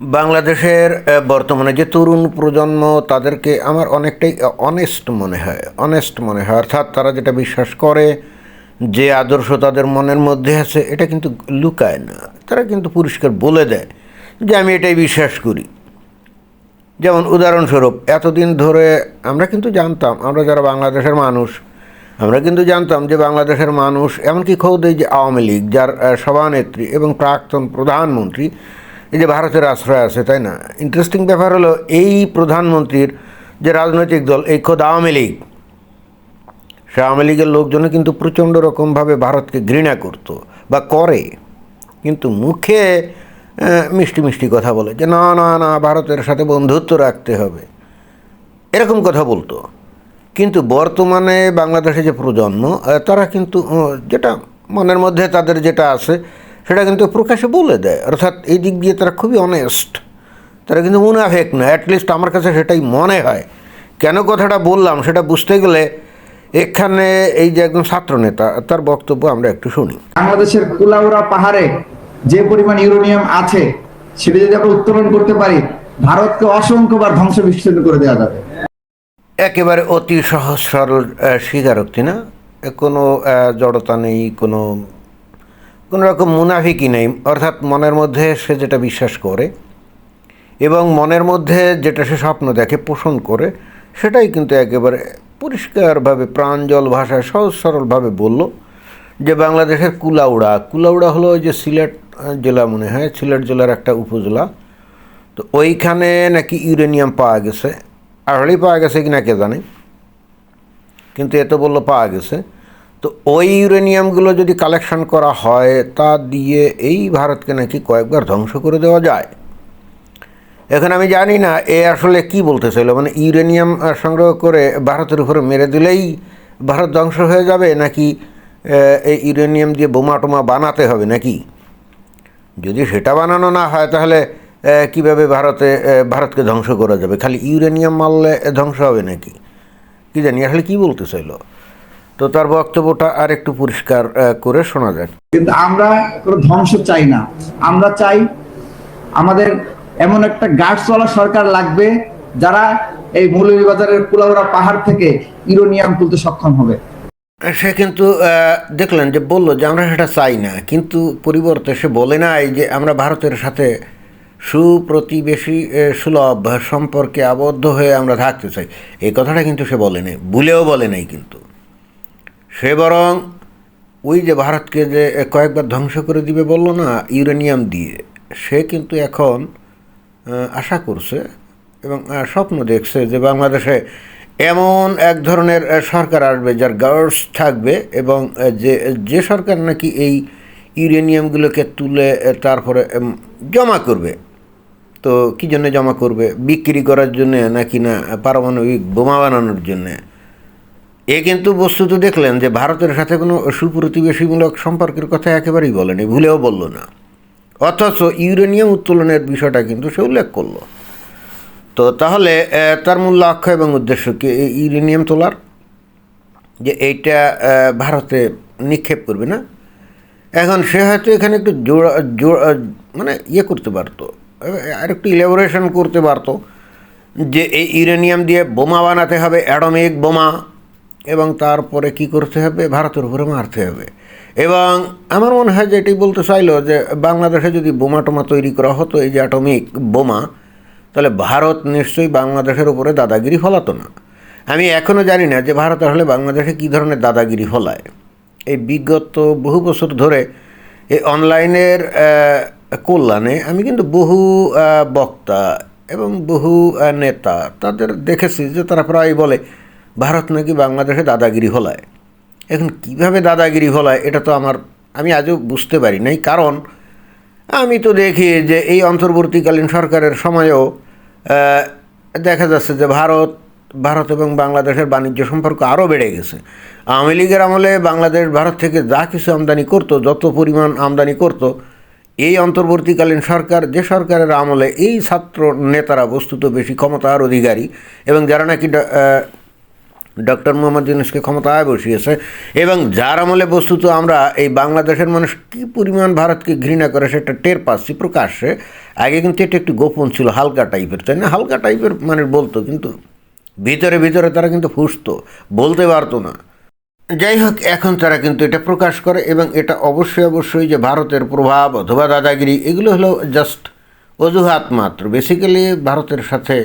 বাংলাদেশের বর্তমানে যে তরুণ প্রজন্ম তাদেরকে আমার অনেকটাই অনেস্ট মনে হয়, অর্থাৎ তারা যেটা বিশ্বাস করে, যে আদর্শ তাদের মনের মধ্যে আছে, এটা কিন্তু লুকায় না। তারা কিন্তু পরিষ্কার বলে দেয় যে আমি এটাই বিশ্বাস করি। যেমন উদাহরণস্বরূপ, এতদিন ধরে আমরা কিন্তু জানতাম, আমরা যারা বাংলাদেশের মানুষ, আমরা কিন্তু জানতাম যে বাংলাদেশের মানুষ, এমনকি খোদ এই যে আওয়ামী লীগ, যার সভানেত্রী এবং প্রাক্তন প্রধানমন্ত্রী এই যে ভারতের আশ্রয় আছে, তাই না? ইন্টারেস্টিং ব্যাপার হলো, এই প্রধানমন্ত্রীর যে রাজনৈতিক দল, এই খোদ আওয়ামী লীগ, সে আওয়ামী লীগের লোকজনও কিন্তু প্রচণ্ড রকমভাবে ভারতকে ঘৃণা করত বা করে, কিন্তু মুখে মিষ্টি মিষ্টি কথা বলে যে না না না, ভারতের সাথে বন্ধুত্ব রাখতে হবে, এরকম কথা বলতো। কিন্তু বর্তমানে বাংলাদেশে যে প্রজন্ম, তারা কিন্তু যেটা মনের মধ্যে তাদের যেটা আছে সেটা কিন্তু প্রকাশে বলে দেয়, অর্থাৎ এই দিক দিয়ে তারা খুবই অনেস্ট। তারা কিন্তু মুনাফেক না, অ্যাটলিস্ট আমার কাছে সেটাই মনে হয়। কেন কথাটা বললাম সেটা বুঝতে গেলে এখানে এই যে একজন ছাত্রনেতা, তার বক্তব্য আমরা একটু শুনি। বাংলাদেশের কুলাউড়া পাহাড়ে যে পরিমাণ ইউরেনিয়াম আছে, সেটা যদি আমরা উত্তোলন করতে পারি, ভারতকে অসংখ্যবার ধ্বংস বিচ্ছিন্ন করে দেওয়া যাবে। একেবারে অতি সহজ সরল স্বীকারোক্তি, না? কোনো জড়তা নেই, কোনো রকম মুনাফিকই নেই। অর্থাৎ মনের মধ্যে সে যেটা বিশ্বাস করে এবং মনের মধ্যে যেটা সে স্বপ্ন দেখে, পোষণ করে, সেটাই কিন্তু একেবারে পরিষ্কারভাবে প্রাঞ্জল ভাষায় সহজ সরলভাবে বলল যে বাংলাদেশের কুলাউড়া হলো ওই যে সিলেট জেলা, মনে হয় সিলেট জেলার একটা উপজেলা। তো ওইখানে নাকি ইউরেনিয়াম পাওয়া গেছে, আসলেই পাওয়া গেছে কি না কে জানে, কিন্তু এত বললো পাওয়া গেছে। তো ওই ইউরেনিয়ামগুলো যদি কালেকশন করা হয়, তা দিয়ে এই ভারতকে নাকি কয়েকবার ধ্বংস করে দেওয়া যায়। এখন আমি জানি না এ আসলে কি বলতে চাইল, মানে ইউরেনিয়াম সংগ্রহ করে ভারতের উপরে মেরে দিলেই ভারত ধ্বংস হয়ে যাবে, নাকি এই ইউরেনিয়াম দিয়ে বোমা টোমা বানাতে হবে নাকি? যদি সেটা বানানো না হয়, তাহলে কীভাবে ভারতকে ধ্বংস করা যাবে? খালি ইউরেনিয়াম মারলে ধ্বংস হবে নাকি? কি জানি আসলে কি বলতে চাইল। তো তার বক্তব্যটা আর একটু পরিষ্কার করে শোনা যায়। কিন্তু আমরা কোনো ধ্বংস চাই না, আমরা চাই আমাদের এমন একটা গার্ডসওয়ালা সরকার লাগবে যারা এই মৌলভীবাজারের কুলাউড়া পাহাড় থেকে ইউরেনিয়াম তুলতে সক্ষম হবে। সে কিন্তু দেখলেন যে বলল যে আমরা সেটা চাই না, কিন্তু পরিবর্তে সে বলে নাই যে আমরা ভারতের সাথে সুপ্রতিবেশী সুলভ সম্পর্কে আবদ্ধ হয়ে আমরা থাকতে চাই। এই কথাটা কিন্তু সে বলে নাই, ভুলেও বলে নাই। কিন্তু সে বরং ওই যে ভারতকে যে কয়েকবার ধ্বংস করে দিবে বলল না ইউরেনিয়াম দিয়ে, সে কিন্তু এখন আশা করছে এবং স্বপ্ন দেখছে যে বাংলাদেশে এমন এক ধরনের সরকার আসবে যার গার্ডস থাকবে, এবং যে সরকার নাকি এই ইউরেনিয়ামগুলোকে তুলে তারপরে জমা করবে। তো কী জন্য জমা করবে? বিক্রি করার জন্যে নাকি না পারমাণবিক বোমা বানানোর জন্যে? এ কিন্তু বস্তুত দেখলেন যে ভারতের সাথে কোনো সুপ্রতিবেশীমূলক সম্পর্কের কথা একেবারেই বলেনি, ভুলেও বলল না। অথচ ইউরেনিয়াম উত্তোলনের বিষয়টা কিন্তু সে উল্লেখ করলো। তো তাহলে তার মূল লক্ষ্য এবং উদ্দেশ্য কি এই ইউরেনিয়াম তোলার? যে এইটা ভারতে নিক্ষেপ করবে না? এখন সে হয়তো এখানে একটু মানে করতে পারতো, আর একটু ইলাবোরেশন করতে পারতো যে এই ইউরেনিয়াম দিয়ে বোমা বানাতে হবে, অ্যাটমিক বোমা, এবং তারপরে কি করতে হবে? ভারতের উপরে মারতে হবে। এবং আমার মনে হয় যে এটাই বলতে চাইলো যে বাংলাদেশে যদি বোমা টোমা তৈরি করা হতো, এই যে অ্যাটমিক বোমা, তাহলে ভারত নিশ্চয়ই বাংলাদেশের উপরে দাদাগিরি ফলাতো না। আমি এখনও জানি না যে ভারত আসলে বাংলাদেশে কী ধরনের দাদাগিরি ফলায়। এই বিগত বহু বছর ধরে এই অনলাইনের কল্যাণে আমি কিন্তু বহু বক্তা এবং বহু নেতা তাদের দেখেছি যে তারা প্রায় বলে ভারত নাকি বাংলাদেশে দাদাগিরি ফলায়। এখন কিভাবে দাদাগিরি ফলায় এটা তো আমি আজও বুঝতে পারি নাই। কারণ আমি তো দেখি যে এই অন্তর্বর্তীকালীন সরকারের সময়েও দেখা যাচ্ছে যে ভারত এবং বাংলাদেশের বাণিজ্য সম্পর্ক আরও বেড়ে গেছে। আওয়ামী লীগের আমলে বাংলাদেশ ভারত থেকে যা কিছু আমদানি করতো, যত পরিমাণ আমদানি করতো, এই অন্তর্বর্তীকালীন সরকার, যে সরকারের আমলে এই ছাত্র নেতারা বস্তুত বেশি ক্ষমতার অধিকারী, এবং যারা নাকি ডক্টর মোহাম্মদ ইউনূসকে ক্ষমতায় বসিয়েছে, এবং যার আমলে বস্তুত আমরা এই বাংলাদেশের মানুষ কী পরিমাণ ভারতকে ঘৃণা করে সেটা টের পাচ্ছি প্রকাশ্যে। আগে কিন্তু এটা একটু গোপন ছিল, হালকা টাইপের, তাই না? হালকা টাইপের মানুষ বলতো, কিন্তু ভিতরে ভিতরে তারা কিন্তু ফুসতো, বলতে পারতো না। যাই হোক, এখন তারা কিন্তু এটা প্রকাশ করে, এবং এটা অবশ্যই যে ভারতের প্রভাব অথবা দাদাগিরি, এগুলো হলো জাস্ট অজুহাত মাত্র। বেসিক্যালি ভারতের সাথে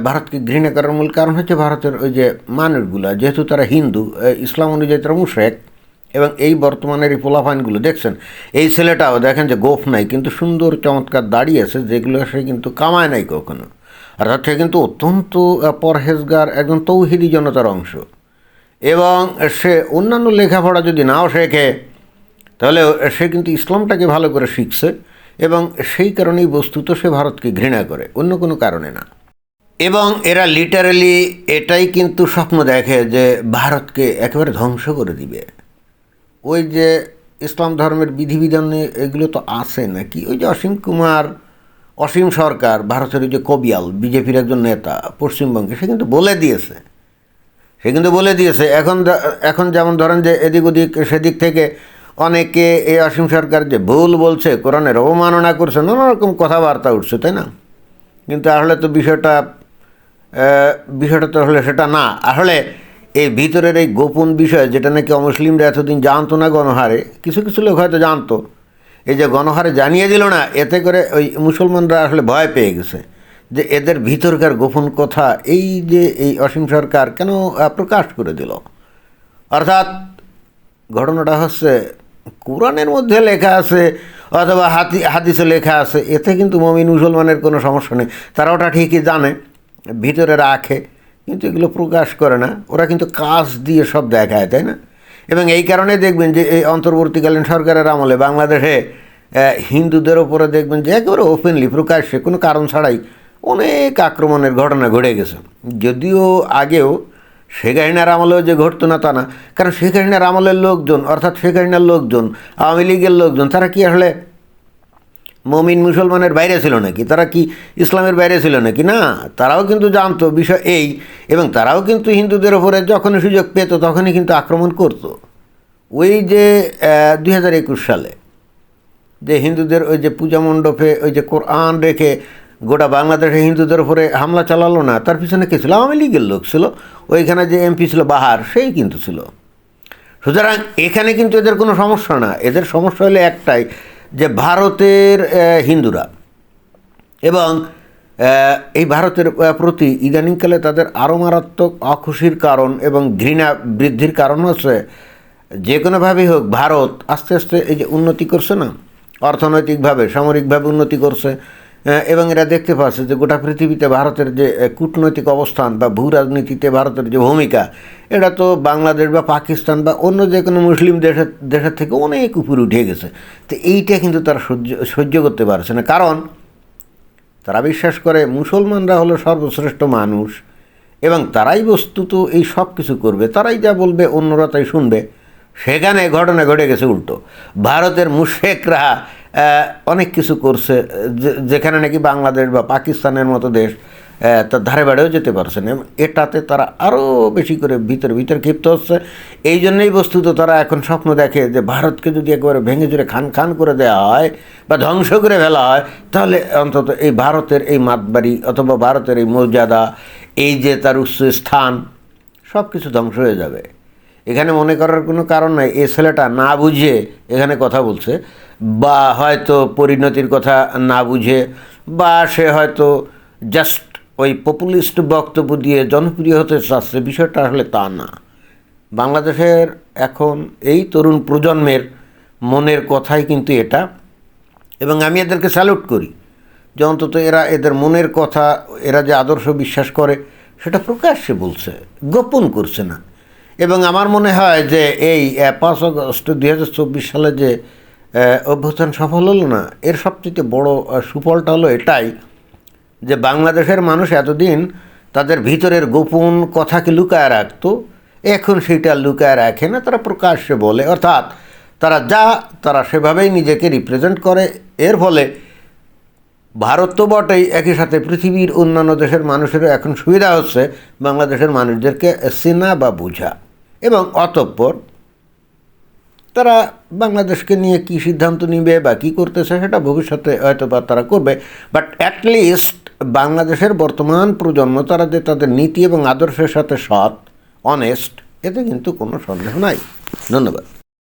ভারতকে ঘৃণা করার মূল কারণ হচ্ছে ভারতের ওই যে মানুষগুলা, যেহেতু তারা হিন্দু, ইসলাম অনুযায়ী তারা মুশরিক, এবং এই বর্তমানের এই পোলাপানগুলো দেখছেন, এই ছেলেটাও দেখেন যে গোফ নাই, কিন্তু সুন্দর চমৎকার দাঁড়িয়ে আছে, যেগুলো সে কিন্তু কামায় নাই কখনো। অর্থাৎ সে কিন্তু অত্যন্ত পরহেজগার একজন তৌহিদি জনতার অংশ, এবং সে অন্যান্য লেখাপড়া যদি নাও শেখে তাহলে সে কিন্তু ইসলামটাকে ভালো করে শিখছে, এবং সেই কারণেই বস্তুত সে ভারতকে ঘৃণা করে, অন্য কোনো কারণে না। এবং এরা লিটারালি এটাই কিন্তু স্বপ্ন দেখে যে ভারতকে একেবারে ধ্বংস করে দিবে। ওই যে ইসলাম ধর্মের বিধিবিধানে এগুলো তো আছে নাকি, ওই যে অসীম সরকার, ভারতের ওই যে কবিয়াল, বিজেপির একজন নেতা পশ্চিমবঙ্গে, সে কিন্তু বলে দিয়েছে এখন যেমন ধরেন যে এদিক ওদিক সেদিক থেকে অনেকে এই অসীম সরকার যে ভুল বলছে, কোরআনের অবমাননা করছে, নানা রকম কথাবার্তা উঠছে, তাই না? কিন্তু আসলে তো বিষয়টা তো আসলে সেটা না। আসলে এই ভিতরের এই গোপন বিষয়, যেটা নাকি অমুসলিমরা এতদিন জানতো না গণহারে, কিছু কিছু লোক হয়তো জানতো, এই যে গণহারে জানিয়ে দিল না, এতে করে ওই মুসলমানরা আসলে ভয় পেয়ে গেছে যে এদের ভিতরকার গোপন কথা এই যে এই অসীম সরকার কেন প্রকাশ করে দিল। অর্থাৎ ঘটনাটা হচ্ছে, কোরআনের মধ্যে লেখা আছে অথবা হাদিসে লেখা আছে, এতে কিন্তু মুমিন মুসলমানের কোনো সমস্যা নেই, তারা ওটা ঠিকই জানে, ভিতরে রাখে, কিন্তু এগুলো প্রকাশ করে না। ওরা কিন্তু কাজ দিয়ে সব দেখায়, তাই না? এবং এই কারণে দেখবেন যে এই অন্তর্বর্তীকালীন সরকারের আমলে বাংলাদেশে হিন্দুদের ওপরে দেখবেন যে একেবারে ওপেনলি, প্রকাশ্যে, কোনো কারণ ছাড়াই অনেক আক্রমণের ঘটনা ঘটে গেছে। যদিও আগেও শেখ হাসিনার আমলেও যে ঘটতো না তা না, কারণ শেখ হাসিনার আমলের লোকজন, অর্থাৎ শেখ হাসিনার লোকজন, আওয়ামী লীগের লোকজন, তারা কি আসলে মমিন মুসলমানের বাইরে ছিল নাকি? তারা কি ইসলামের বাইরে ছিল নাকি? না, তারাও কিন্তু জানতো বিষয় এই, এবং তারাও কিন্তু হিন্দুদের ওপরে যখনই সুযোগ পেত তখনই কিন্তু আক্রমণ করত। ওই যে 2021 সালে যে হিন্দুদের ওই যে পূজা মণ্ডপে ওই যে কোরআন রেখে গোটা বাংলাদেশে হিন্দুদের উপরে হামলা চালালো না, তার পিছনে কে ছিল? আওয়ামী লীগের লোক ছিল। ওইখানে যে এমপি ছিল বাহার, সেই কিন্তু ছিল। সুতরাং এখানে কিন্তু এদের কোনো সমস্যা না, এদের সমস্যা হলে একটাই, যে ভারতের হিন্দুরা এবং এই ভারতের প্রতি ইদানিংকালে তাদের আরও মারাত্মক অখুশির কারণ এবং ঘৃণা বৃদ্ধির কারণ হচ্ছে, যে কোনোভাবেই হোক ভারত আস্তে আস্তে এই যে উন্নতি করছে না, অর্থনৈতিকভাবে, সামরিকভাবে উন্নতি করছে, এবং এরা দেখতে পাচ্ছে যে গোটা পৃথিবীতে ভারতের যে কূটনৈতিক অবস্থান বা ভূ রাজনীতিতে ভারতের যে ভূমিকা, এটা তো বাংলাদেশ বা পাকিস্তান বা অন্য যে কোনো মুসলিম দেশের থেকে অনেক উপরে উঠে গেছে। তো এইটা কিন্তু তারা সহ্য করতে পারছে না, কারণ তারা বিশ্বাস করে মুসলমানরা হলো সর্বশ্রেষ্ঠ মানুষ, এবং তারাই বস্তুত এই সব কিছু করবে, তারাই যা বলবে অন্যরা তাই শুনবে। সেখানে ঘটনা ঘটে গেছে উল্টো, ভারতের মুশরিকরা অনেক কিছু করছে, যেখানে নাকি বাংলাদেশ বা পাকিস্তানের মতো দেশ তার ধারে বাড়েও যেতে পারছে না। এটাতে তারা আরও বেশি করে ভিতর ক্ষিপ্ত হচ্ছে। এই জন্যই বস্তুত তারা এখন স্বপ্ন দেখে যে ভারতকে যদি একেবারে ভেঙে চুরে খান করে দেওয়া হয় বা ধ্বংস করে ফেলা হয়, তাহলে অন্তত এই ভারতের এই মাতবাড়ি অথবা ভারতের এই মর্যাদা, এই যে তার উচ্চ স্থান, সব কিছু ধ্বংস হয়ে যাবে। এখানে মনে করার কোনো কারণ নাই এ ছেলেটা না বুঝে এখানে কথা বলছে, বা হয়তো পরিণতির কথা না বুঝে, বা সে হয়তো জাস্ট ওই পপুলিস্ট বক্তব্য দিয়ে জনপ্রিয় হতে চাচ্ছে। বিষয়টা আসলে তা না। বাংলাদেশের এখন এই তরুণ প্রজন্মের মনের কথাই কিন্তু এটা, এবং আমি এদেরকে স্যালুট করি যে অন্তত এরা এদের মনের কথা, এরা যে আদর্শ বিশ্বাস করে সেটা প্রকাশ্যে বলছে, গোপন করছে না। এবং আমার মনে হয় যে এই 5 আগস্ট 2024 সালে যে অভ্যুত্থান সফল হলো না, এর সবচেয়ে বড় সুফলটা হলো এটাই যে বাংলাদেশের মানুষ এতদিন তাদের ভিতরের গোপন কথাকে লুকায় রাখতো, এখন সেটা লুকায় রাখে না, তারা প্রকাশ্যে বলে। অর্থাৎ তারা সেভাবেই নিজেকে রিপ্রেজেন্ট করে। এর ফলে ভারত তো বটেই, একই সাথে পৃথিবীর অন্যান্য দেশের মানুষেরও এখন সুবিধা হচ্ছে বাংলাদেশের মানুষদেরকে চেনা বা বোঝা, এবং অতঃপর তারা বাংলাদেশকে নিয়ে কী সিদ্ধান্ত নিবে বা কী করতেছে সেটা ভবিষ্যতে হয়তো বা তারা করবে। বাট অ্যাটলিস্ট বাংলাদেশের বর্তমান প্রজন্ম তারা যে তাদের নীতি এবং আদর্শের সাথে সৎ, অনেস্ট, এতে কিন্তু কোনো সন্দেহ নাই। ধন্যবাদ।